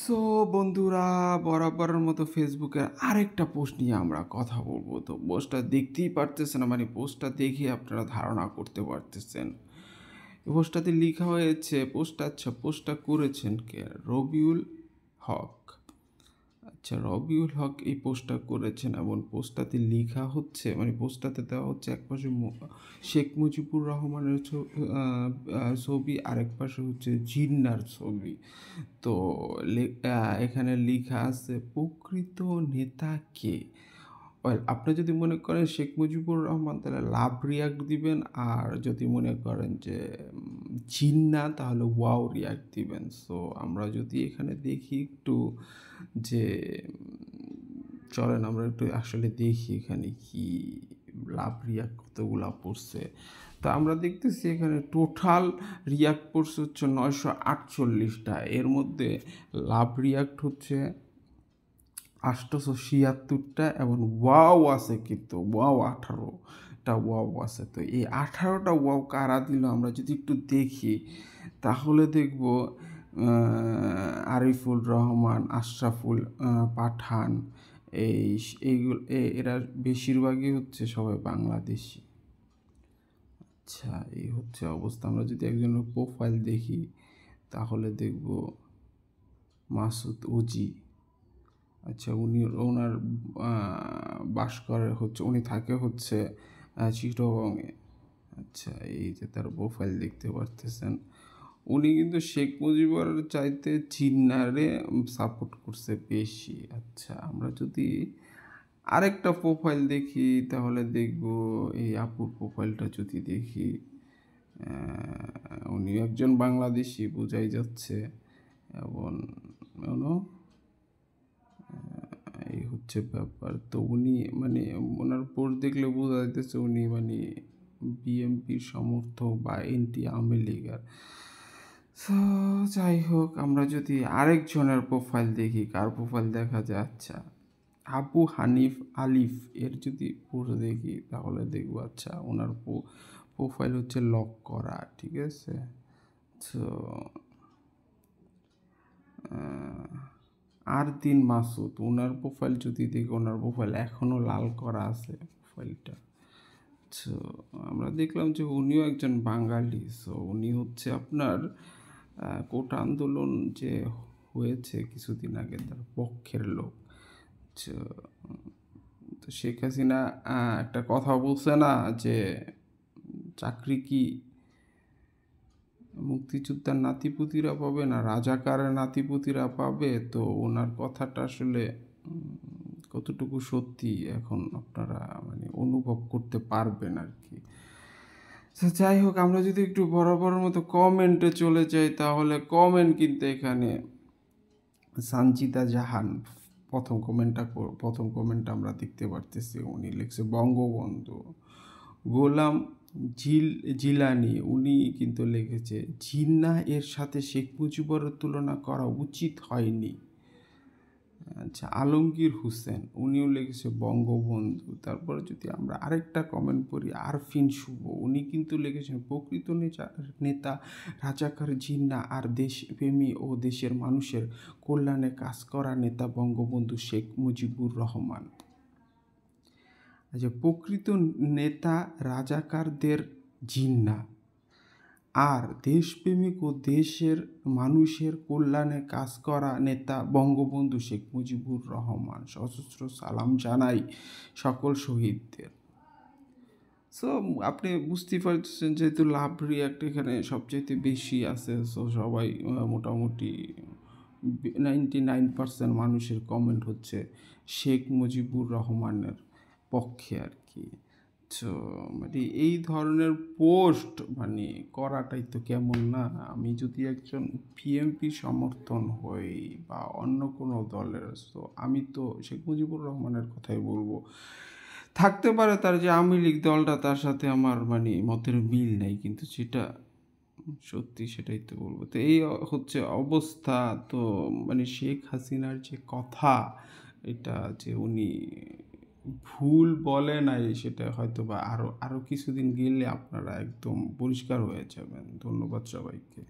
So বন্ধুরা, বরাবরের মতো ফেসবুকের আরেকটা পোস্ট নিয়ে আমরা কথা বলবো। তো পোস্টটা দেখতেই পারতেছেন, মানে পোস্টটা দেখে আপনারা ধারণা করতে পারতেছেন। পোস্টটাতে লেখা হয়েছে, পোস্টটা করেছেন কে? রবিউল হক। আচ্ছা, রবিউল হক এই পোস্টটা করেছেন এবং পোস্টটাতে লেখা হচ্ছে, মানে পোস্টটাতে দেওয়া হচ্ছে একপাশে শেখ মুজিবুর রহমানের ছবি, আরেক পাশে হচ্ছে জিন্নার ছবি। তো এখানে লেখা আছে প্রকৃত নেতা কে। আপনি যদি মনে করেন শেখ মুজিবুর রহমান তাহলে লাভ রিয়াক্ট দিবেন, আর যদি মনে করেন যে জিন্না তাহলে ওয়াও রিয়াক্ট দিবেন। সো আমরা যদি এখানে দেখি একটু যে চলেন আমরা একটু আসলে দেখি এখানে কি লাভ রিয়াক্ট কতগুলা পড়ছে। তো আমরা দেখতেছি এখানে টোটাল রিয়াক্ট পড়ছে হচ্ছে 948টা। এর মধ্যে লাভ রিয়াক্ট হচ্ছে 876টা এবং ওয়াও আছে, কিন্তু ওয়াও 18টা ওয়াও আছে। তো এই 18টা ওয়াও কারা দিল আমরা যদি একটু দেখি তাহলে দেখব আরিফুল রহমান, আশরাফুল পাঠান, এইগুলো এরা বেশিরভাগই হচ্ছে সবাই বাংলাদেশি। আচ্ছা, এই হচ্ছে অবস্থা। আমরা যদি একজনের প্রোফাইল দেখি তাহলে দেখব মাসুদ ওজি। আচ্ছা, ওনার বাস করে হচ্ছে, উনি থাকে হচ্ছে চিটগংয়ে। আচ্ছা, এই যে তার প্রোফাইল দেখতে পারতেছেন, উনি কিন্তু শেখ মুজিবুর চাইতে জিন্নারে সাপোর্ট করছে বেশি। আচ্ছা, আমরা যদি আরেকটা প্রোফাইল দেখি তাহলে দেখব এই আপুর প্রোফাইলটা যদি দেখি, উনি একজন বাংলাদেশি বোঝাই যাচ্ছে। এবং এই হচ্ছে ব্যাপার। তো উনি মানে ওনার পোস্ট দেখলে বোঝা যাইতেছে উনি মানে বিএমপির সমর্থক বা এনটি আওয়ামী লীগের। সো যাই হোক, আমরা যদি আরেকজনের প্রোফাইল দেখি, কার প্রোফাইল দেখা যায়, আচ্ছা আবু হানিফ আলিফ এর যদি পোস্ট দেখি তাহলে দেখবো আচ্ছা ওনার প্রোফাইল হচ্ছে লক করা, ঠিক আছে। তো আরদিন মাসুদ, ওনার প্রোফাইল যদি দেখি, ওনার প্রোফাইল এখনও লাল করা আছে প্রোফাইলটা। সো আমরা দেখলাম যে উনিও একজন বাঙালি। সো উনি হচ্ছে আপনার কোটা আন্দোলন যে হয়েছে কিছুদিন আগে তার পক্ষের লোক। তো শেখ হাসিনা একটা কথা বলছে না যে চাকরি কি মুক্তিযোদ্ধার নাতিপুতিরা পাবে না রাজাকারের নাতিপুতিরা পাবে। তো ওনার কথাটা আসলে কতটুকু সত্যি এখন আপনারা মানে অনুভব করতে পারবেন আর কি। তো যাই হোক, আমরা যদি একটু বরাবরের মতো কমেন্টে চলে যাই তাহলে কমেন্ট কিন্তু এখানে সানজিদা জাহান প্রথম কমেন্ট আমরা দেখতে পারতেছি। উনি লিখছে বঙ্গবন্ধু। গোলাম জিলানি উনি কিন্তু লিখেছে জিন্না এর সাথে শেখ মুজিবুরের তুলনা করা উচিত হয়নি। আচ্ছা, আলমগীর হোসেন উনিও লিখেছে বঙ্গবন্ধু। তারপরে যদি আমরা আরেকটা কমেন্ট পড়ি, আরফিন শুভ উনি কিন্তু লিখেছেন প্রকৃত নেতা রাজাকার জিন্না আর দেশপ্রেমী ও দেশের মানুষের কল্যাণে কাজ করা নেতা বঙ্গবন্ধু শেখ মুজিবুর রহমান। আচ্ছা, প্রকৃত নেতা রাজাকারদের জিন্না আর দেশপ্রেমিক ও দেশের মানুষের কল্যাণে কাজ করা নেতা বঙ্গবন্ধু শেখ মুজিবুর রহমান। সশস্ত্র সালাম জানাই সকল শহীদদের। সো আপনি বুঝতেই পারছেন যেহেতু লাভ রিয়াক্ট এখানে সবচাইতে বেশি আছে। সো সবাই মোটামুটি 99% মানুষের কমেন্ট হচ্ছে শেখ মুজিবুর রহমানের পক্ষে আর কি। তো মানে এই ধরনের পোস্ট মানে করাটাই তো কেমন না। আমি যদি একজন বিএনপি সমর্থন হই বা অন্য কোনো দলের, তো আমি তো শেখ মুজিবুর রহমানের কথাই বলবো। থাকতে পারে তার যে আওয়ামী লীগ দলটা, তার সাথে আমার মানে মতের মিল নেই, কিন্তু যেটা সত্যি সেটাই তো বলবো। তো এই হচ্ছে অবস্থা। তো মানে শেখ হাসিনার যে কথা, এটা যে উনি ভুল বলে নাই সেটা হয়তো বা আরও কিছুদিন গেলে আপনারা একদম পরিষ্কার হয়ে যাবেন। ধন্যবাদ সবাইকে।